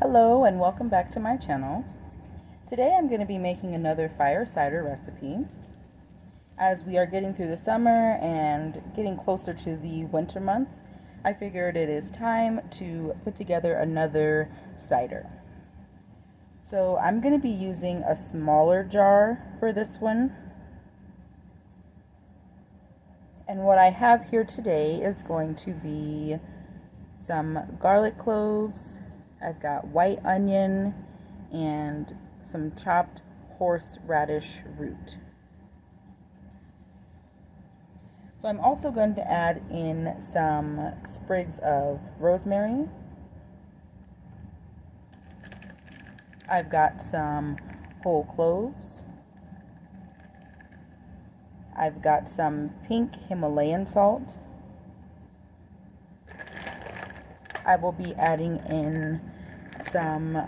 Hello and welcome back to my channel. Today I'm going to be making another fire cider recipe. As we are getting through the summer and getting closer to the winter months, I figured it is time to put together another cider. So I'm going to be using a smaller jar for this one. And what I have here today is going to be some garlic cloves. I've got white onion and some chopped horseradish root. So I'm also going to add in some sprigs of rosemary. I've got some whole cloves. I've got some pink Himalayan salt. I will be adding in some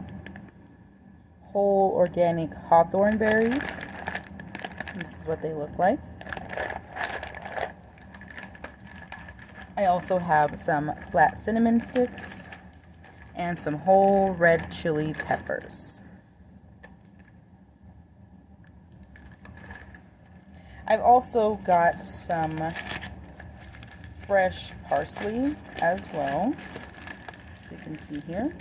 whole organic hawthorn berries. This is what they look like. I also have some flat cinnamon sticks and some whole red chili peppers. I've also got some fresh parsley as well, as you can see here.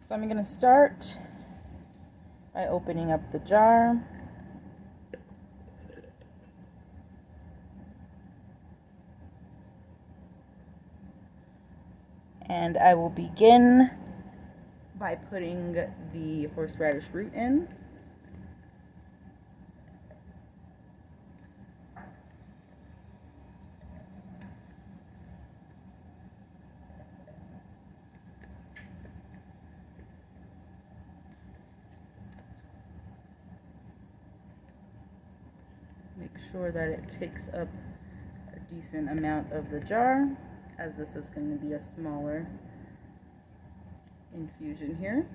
So I'm going to start by opening up the jar. And I will begin by putting the horseradish root in. Make sure that it takes up a decent amount of the jar, as this is going to be a smaller infusion here.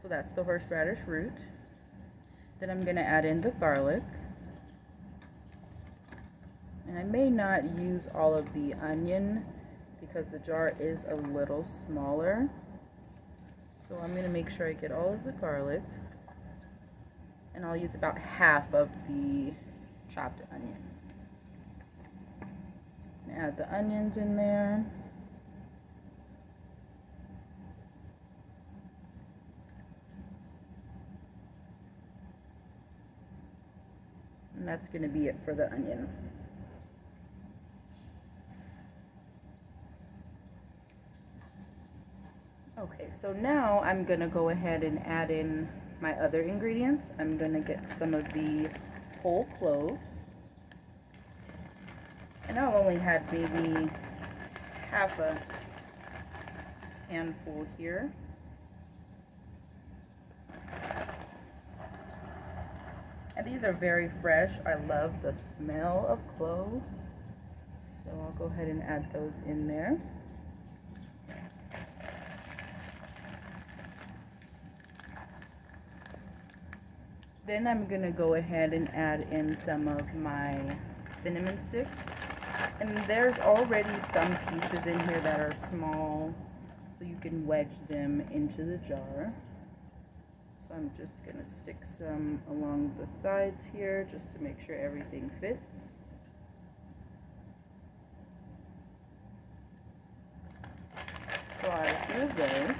So that's the horseradish root. Then I'm going to add in the garlic. And I may not use all of the onion because the jar is a little smaller. So I'm going to make sure I get all of the garlic. And I'll use about half of the chopped onion. So I'm going to add the onions in there. And that's going to be it for the onion. Okay, so now I'm going to go ahead and add in my other ingredients. I'm going to get some of the whole cloves. And I've only had maybe half a handful here. And these are very fresh. I love the smell of cloves. So I'll go ahead and add those in there. Then I'm going to go ahead and add in some of my cinnamon sticks. And there's already some pieces in here that are small, so you can wedge them into the jar. So I'm just going to stick some along the sides here just to make sure everything fits. So I'll add a few of those.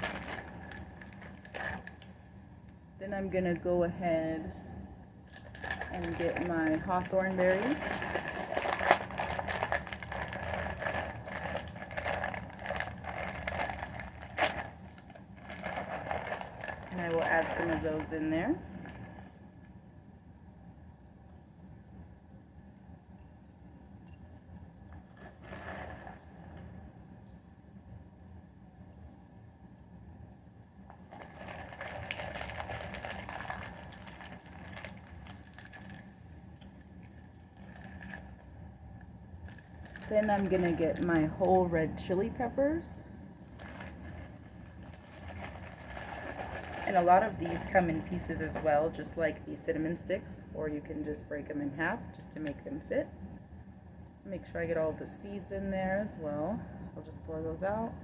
Then I'm going to go ahead and get my hawthorn berries. And I will add some of those in there. Then I'm going to get my whole red chili peppers. And a lot of these come in pieces as well, just like the cinnamon sticks, or you can just break them in half just to make them fit. Make sure I get all the seeds in there as well. So I'll just pour those out.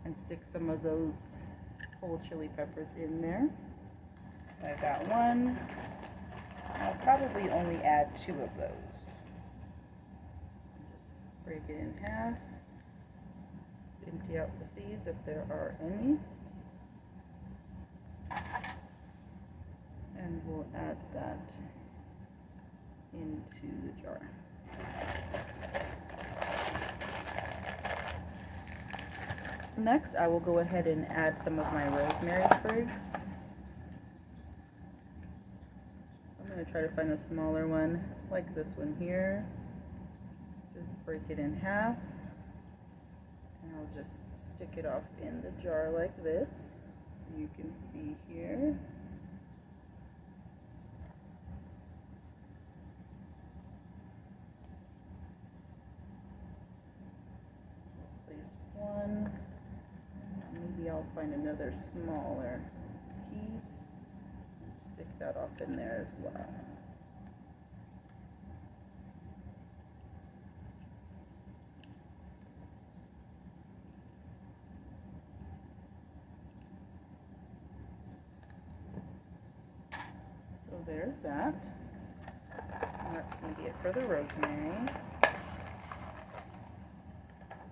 and stick some of those whole chili peppers in there. I got one. I'll probably only add 2 of those. Just break it in half. Empty out the seeds if there are any. And we'll add that into the jar. Next, I will go ahead and add some of my rosemary sprigs. I'm going to try to find a smaller one, like this one here. Just break it in half. And I'll just stick it off in the jar like this, so you can see here. Place one. Maybe I'll find another smaller piece and stick that off in there as well. So there's that. And that's going to be it for the rosemary.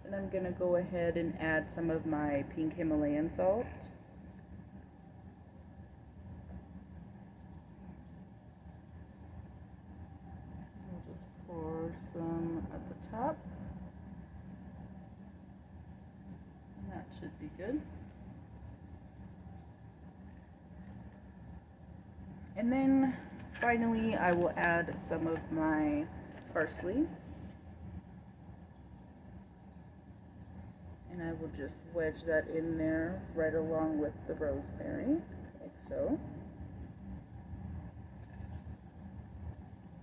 And I'm going to go ahead and add some of my pink Himalayan salt. I'll just pour some at the top. And that should be good. And then finally I will add some of my parsley. And I will just wedge that in there right along with the rosemary, like so.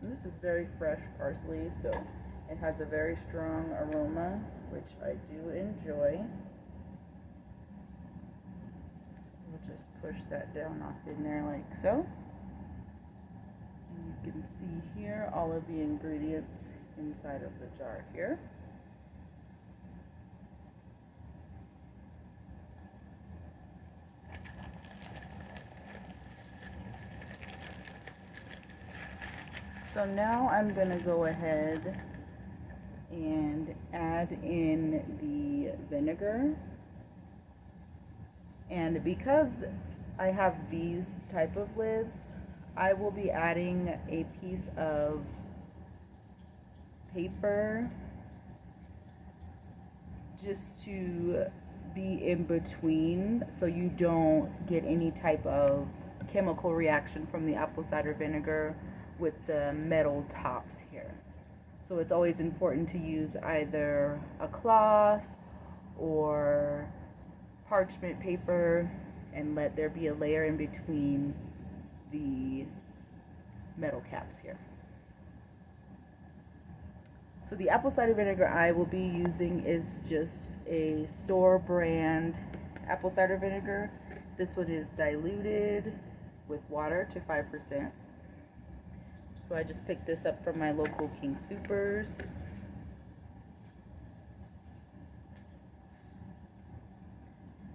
And this is very fresh parsley, so it has a very strong aroma, which I do enjoy. So we'll just push that down off in there like so. And you can see here all of the ingredients inside of the jar here. So now I'm going to go ahead and add in the vinegar. And because I have these type of lids, I will be adding a piece of paper just to be in between so you don't get any type of chemical reaction from the apple cider vinegar with the metal tops here. So it's always important to use either a cloth or parchment paper and let there be a layer in between the metal caps here. So the apple cider vinegar I will be using is just a store brand apple cider vinegar. This one is diluted with water to 5%. So I just picked this up from my local King Soopers.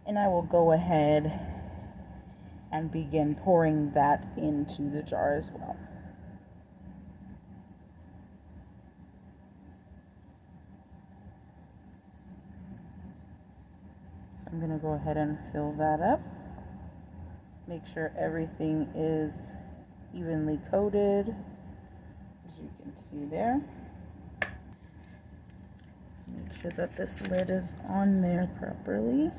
And I will go ahead and begin pouring that into the jar as well. So I'm going to go ahead and fill that up. Make sure everything is evenly coated, as you can see there. Make sure that this lid is on there properly.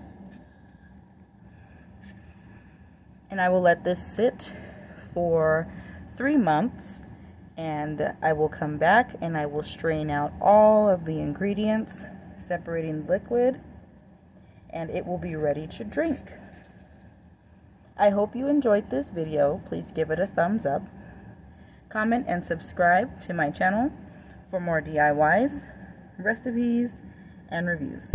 And I will let this sit for 3 months, and I will come back and I will strain out all of the ingredients, separating the liquid, and it will be ready to drink. I hope you enjoyed this video. Please give it a thumbs up. Comment and subscribe to my channel for more DIYs, recipes, and reviews.